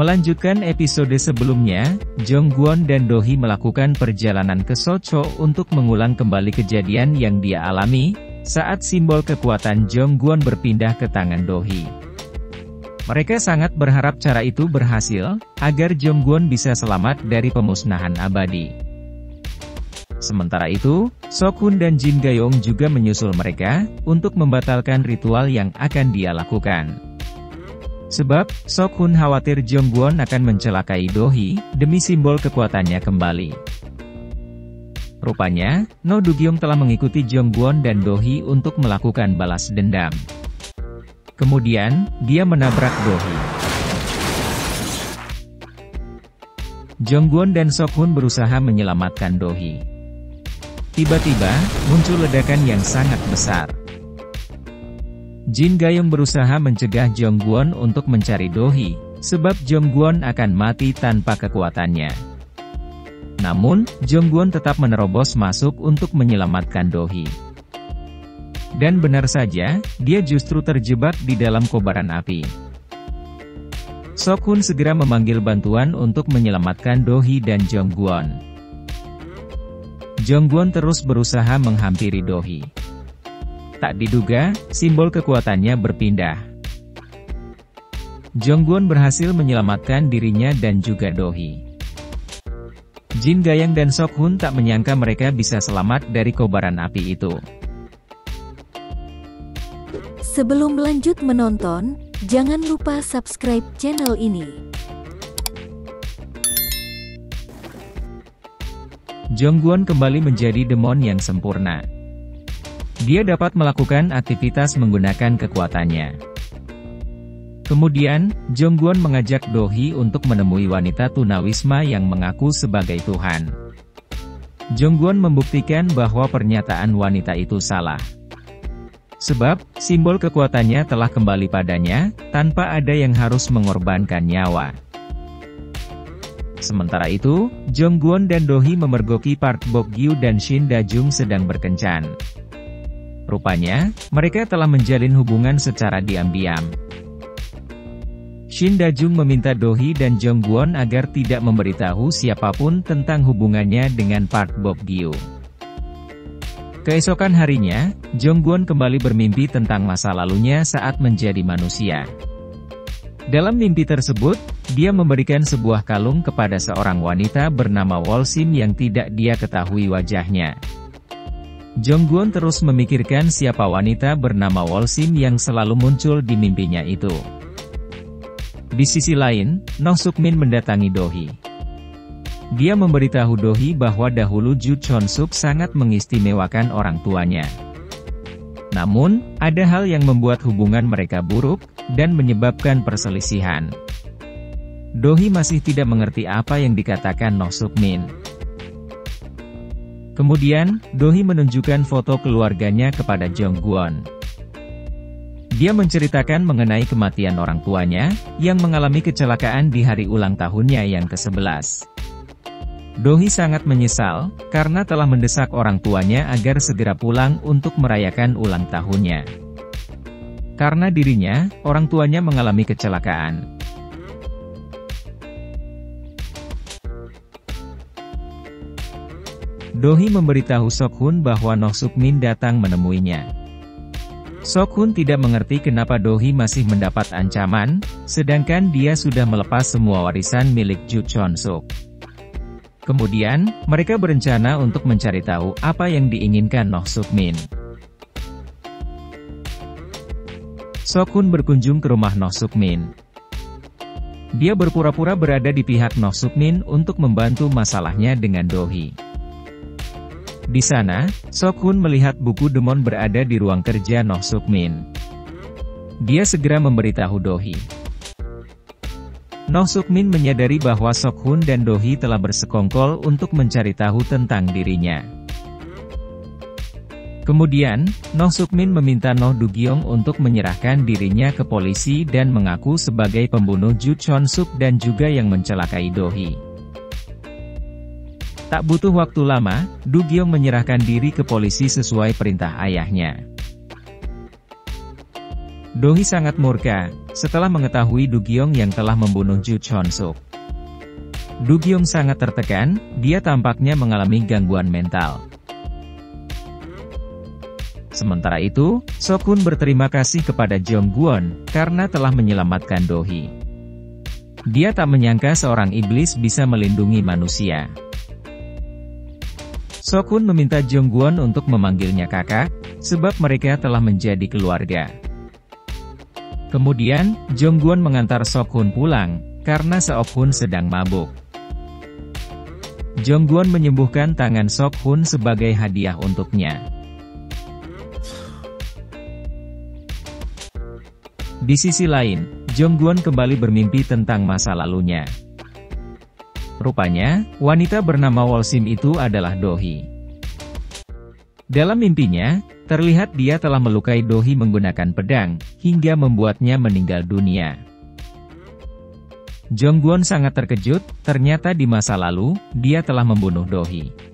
Melanjutkan episode sebelumnya, Jongwon dan Do-hee melakukan perjalanan ke Socho untuk mengulang kembali kejadian yang dia alami, saat simbol kekuatan Jongwon berpindah ke tangan Do-hee. Mereka sangat berharap cara itu berhasil, agar Jongwon bisa selamat dari pemusnahan abadi. Sementara itu, Sok-hun dan Jin Ga-young juga menyusul mereka, untuk membatalkan ritual yang akan dia lakukan. Sebab, Sok-hun khawatir Jongwon akan mencelakai Do-hee, demi simbol kekuatannya kembali. Rupanya, No Do-gyong telah mengikuti Jongwon dan Do-hee untuk melakukan balas dendam. Kemudian, dia menabrak Do-hee. Jongwon dan Sok-hun berusaha menyelamatkan Do-hee. Tiba-tiba, muncul ledakan yang sangat besar. Jin Ga-young berusaha mencegah Jongwon untuk mencari Do-hee, sebab Jongwon akan mati tanpa kekuatannya. Namun, Jongwon tetap menerobos masuk untuk menyelamatkan Do-hee. Dan benar saja, dia justru terjebak di dalam kobaran api. Sok-hun segera memanggil bantuan untuk menyelamatkan Do-hee dan Jongwon. Jongwon terus berusaha menghampiri Do-hee. Tak diduga, simbol kekuatannya berpindah. Jongwon berhasil menyelamatkan dirinya dan juga Do-hee. Jin Ga-young dan Sok-hun tak menyangka mereka bisa selamat dari kobaran api itu. Sebelum lanjut menonton, jangan lupa subscribe channel ini. Jongwon kembali menjadi demon yang sempurna. Dia dapat melakukan aktivitas menggunakan kekuatannya. Kemudian, Jongwon mengajak Do-hee untuk menemui wanita tunawisma yang mengaku sebagai Tuhan. Jongwon membuktikan bahwa pernyataan wanita itu salah. Sebab, simbol kekuatannya telah kembali padanya, tanpa ada yang harus mengorbankan nyawa. Sementara itu, Jongwon dan Do-hee memergoki Park Bok-gyu dan Shin Da-jung sedang berkencan. Rupanya, mereka telah menjalin hubungan secara diam-diam. Shin Da-jung meminta Do-hee dan Jongwon agar tidak memberitahu siapapun tentang hubungannya dengan Park Bok-gyu. Keesokan harinya, Jongwon kembali bermimpi tentang masa lalunya saat menjadi manusia. Dalam mimpi tersebut, dia memberikan sebuah kalung kepada seorang wanita bernama Wolsim yang tidak dia ketahui wajahnya. Jongwon terus memikirkan siapa wanita bernama Wolsim yang selalu muncul di mimpinya itu. Di sisi lain, Noh Suk-min mendatangi Do-hee. Dia memberitahu Do-hee bahwa dahulu Ju Chon-suk sangat mengistimewakan orang tuanya. Namun, ada hal yang membuat hubungan mereka buruk, dan menyebabkan perselisihan. Do-hee masih tidak mengerti apa yang dikatakan Noh Suk-min. Kemudian, Do-hee menunjukkan foto keluarganya kepada Jongwon. Dia menceritakan mengenai kematian orang tuanya, yang mengalami kecelakaan di hari ulang tahunnya yang ke-11. Do-hee sangat menyesal, karena telah mendesak orang tuanya agar segera pulang untuk merayakan ulang tahunnya. Karena dirinya, orang tuanya mengalami kecelakaan. Do-hee memberitahu Sok-hun bahwa Noh Suk-min datang menemuinya. Sok-hun tidak mengerti kenapa Do-hee masih mendapat ancaman, sedangkan dia sudah melepas semua warisan milik Ju Chon-suk. Kemudian, mereka berencana untuk mencari tahu apa yang diinginkan Noh Suk-min. Sok-hun berkunjung ke rumah Noh Suk-min. Dia berpura-pura berada di pihak Noh Suk-min untuk membantu masalahnya dengan Do-hee. Di sana, Sok-hun melihat buku demon berada di ruang kerja Noh Suk-min. Dia segera memberitahu Do-hee. Noh Suk-min menyadari bahwa Sok-hun dan Do-hee telah bersekongkol untuk mencari tahu tentang dirinya. Kemudian, Noh Suk-min meminta Noh Do-gyong untuk menyerahkan dirinya ke polisi dan mengaku sebagai pembunuh Ju Chon-suk dan juga yang mencelakai Do-hee. Tak butuh waktu lama, Do-gyong menyerahkan diri ke polisi sesuai perintah ayahnya. Do-hee sangat murka setelah mengetahui Do-gyong yang telah membunuh Ju Chon-suk. Do-gyong sangat tertekan, dia tampaknya mengalami gangguan mental. Sementara itu, Sok-hun berterima kasih kepada Jong-gwon karena telah menyelamatkan Do-hee. Dia tak menyangka seorang iblis bisa melindungi manusia. Sok-hun meminta Jong-gwon untuk memanggilnya kakak, sebab mereka telah menjadi keluarga. Kemudian, Jong-gwon mengantar Sok-hun pulang, karena Seok-hun sedang mabuk. Jong-gwon menyembuhkan tangan Sok-hun sebagai hadiah untuknya. Di sisi lain, Jong-gwon kembali bermimpi tentang masa lalunya. Rupanya, wanita bernama Wolsim itu adalah Do-hee. Dalam mimpinya, terlihat dia telah melukai Do-hee menggunakan pedang, hingga membuatnya meninggal dunia. Jong-gwon sangat terkejut, ternyata di masa lalu, dia telah membunuh Do-hee.